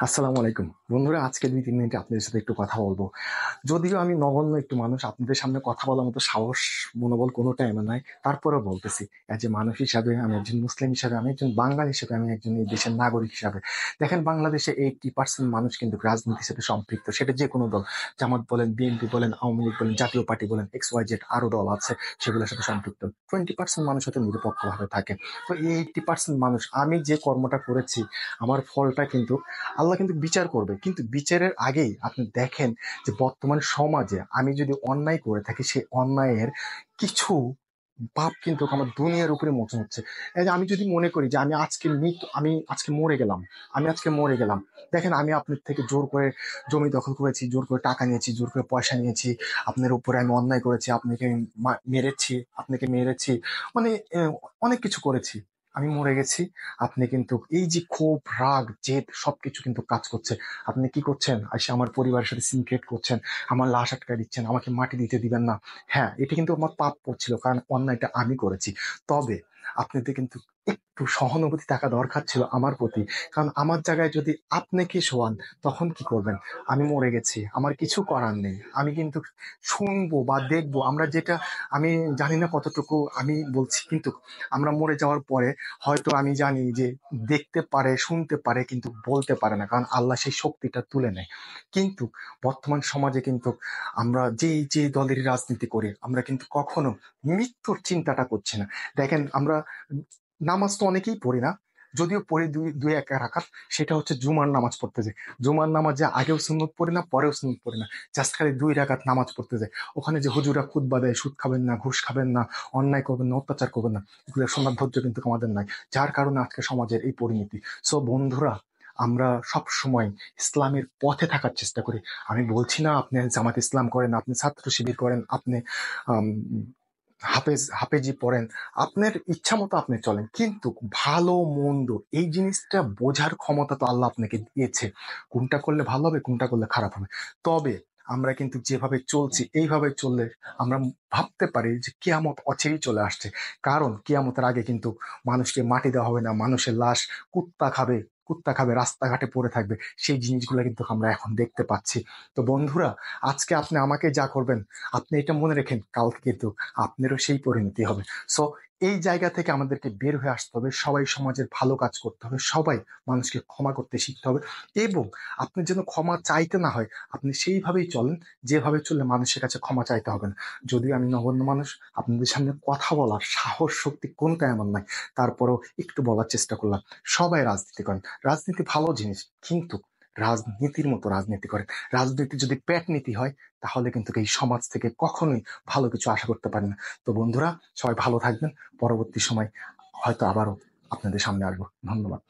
আসসালামু আলাইকুম বন্ধুরা, আজকে ২-৩ মিনিটে আপনাদের সাথে একটু কথা বলবো। যদিও আমি নগণ্য একটু মানুষ, আপনাদের সামনে কথা বলার মতো সাহস, মনোবল কোনোটাই আমার নাই। তারপরেও বলতেছি, অ্যাজ এ মানুষ হিসাবে, আমি একজন মুসলিম হিসাবে, আমি একজন বাঙালি হিসেবে, আমি একজন এই দেশের নাগরিক হিসাবে। দেখেন, বাংলাদেশে 80% মানুষ কিন্তু রাজনীতির সাথে সম্পৃক্ত। সেটা যে কোনো দল, জামাত বলেন, বিএনপি বলেন, আওয়ামী লীগ বলেন, জাতীয় পার্টি বলেন, XYZ আরো দল আছে, সেগুলোর সাথে সম্পৃক্ত। 20% মানুষ হয়তো নিরপেক্ষভাবে থাকে। তো এই 80% মানুষ, আমি যে কর্মটা করেছি, আমার ফলটা কিন্তু আল্লাহ কিন্তু বিচার করবে। কিন্তু বিচারের আগেই আপনি দেখেন যে বর্তমান সমাজে আমি যদি অন্যায় করে থাকি, সেই অন্যায়ের কিছু পাপ কিন্তু আমার দুনিয়ার উপরে মোচন হচ্ছে। এই যে আমি যদি মনে করি যে আমি আজকে মরে গেলাম, দেখেন, আমি আপনার থেকে জোর করে জমি দখল করেছি, জোর করে টাকা নিয়েছি, জোর করে পয়সা নিয়েছি, আপনার উপরে আমি অন্যায় করেছি, আপনাকে মেরেছি, মানে অনেক কিছু করেছি। আমি মরে গেছি। আপনি কিন্তু এই যে ক্ষোভ, রাগ, জেদ সবকিছু কিন্তু কাজ করছে। আপনি কি করছেন? এসে আমার পরিবারের সাথে সিনক্রেট করছেন, আমার লাশ আটকায় দিচ্ছেন, আমাকে মাটি দিতে দিবেন না। হ্যাঁ, এটা কিন্তু আমার পাপ করছিল, কারণ অন্যায়টা আমি করেছি। তবে আপনাদের কিন্তু একটু সহানুভূতি থাকা দরকার ছিল আমার প্রতি। কারণ আমার জায়গায় যদি আপনাকে শোয়ান, তখন কি করবেন? আমি মরে গেছি, আমার কিছু করার নেই। আমি কিন্তু শুনবো বা দেখবো, আমরা যেটা, আমি জানি না কতটুকু আমি বলছি, কিন্তু আমরা মরে যাওয়ার পরে হয়তো আমি জানি যে দেখতে পারে, শুনতে পারে, কিন্তু বলতে পারে না, কারণ আল্লাহ সেই শক্তিটা তুলে নেয়। কিন্তু বর্তমান সমাজে কিন্তু আমরা যে দলেরই রাজনীতি করি, আমরা কিন্তু কখনো মৃত্যুর চিন্তাটা করছি না। দেখেন, আমরা নামাজ তো অনেকেই পড়ি না, যদিও পড়ি দুই দুই এক রাকাত। সেটা হচ্ছে জুমার নামাজ পড়তে যায়। জুমার নামাজে আগেও সুন্নত পড়ি না, পরেও সুন্নত পড়ি না, জাস্ট খালি 2 রাকাত নামাজ পড়তে যায়। ওখানে যে হুজুরা খুতবা দেয়, সুদ খাবেন না, ঘুষ খাবেন না, অন্যায় করবেন না, অত্যাচার করবেন না, এগুলো শোনার ধৈর্য কিন্তু আমাদের নাই। যার কারণে আজকে সমাজের এই পরিণতি। সো বন্ধুরা, আমরা সব সময় ইসলামের পথে থাকার চেষ্টা করি। আমি বলছি না আপনি জামাত ইসলাম করেন, আপনি ছাত্র শিবির করেন, আপনি আম, হাফেজি পড়েন, আপনার ইচ্ছা মতো আপনি চলেন, কিন্তু ভালো মন্দ এই জিনিসটা বোঝার ক্ষমতা তো আল্লাহ আপনাকে দিয়েছে। কোনটা করলে ভালো হবে, কোনটা করলে খারাপ হবে। তবে আমরা কিন্তু যেভাবে চলছি, এইভাবে চললে আমরা ভাবতে পারি যে কিয়ামত অচিরেই চলে আসছে। কারণ কিয়ামতের আগে কিন্তু মানুষকে মাটি দেওয়া হবে না, মানুষের লাশ কুত্তা খাবে, রাস্তাঘাটে পড়ে থাকবে। সেই জিনিসগুলো কিন্তু আমরা এখন দেখতে পাচ্ছি। তো বন্ধুরা, আজকে আপনি আমাকে যা করবেন, আপনি এটা মনে রেখেন, কালকে কিন্তু আপনারও সেই পরিণতি হবে। সো এই জায়গা থেকে আমাদেরকে বের হয়ে আসতে হবে, সবাই সমাজের ভালো কাজ করতে হবে, সবাই মানুষকে ক্ষমা করতে শিখতে হবে। এবং আপনি যেন ক্ষমা চাইতে না হয়, আপনি সেইভাবেই চলেন, যেভাবে চললে মানুষের কাছে ক্ষমা চাইতে হবে না। যদিও আমি নগণ্য মানুষ, আপনাদের সামনে কথা বলার সাহস, শক্তি কোনটাই আমার নাই, তারপরেও একটু বলার চেষ্টা করলাম। সবাই রাজনীতি করেন, রাজনীতি ভালো জিনিস, কিন্তু রাজনীতির মতো রাজনীতি করেন। রাজনীতি যদি পেট নীতি হয়, তাহলে কিন্তু এই সমাজ থেকে কখনোই ভালো কিছু আশা করতে পারি না। তো বন্ধুরা, সবাই ভালো থাকবেন। পরবর্তী সময় হয়তো আবারও আপনাদের সামনে আসবো। ধন্যবাদ।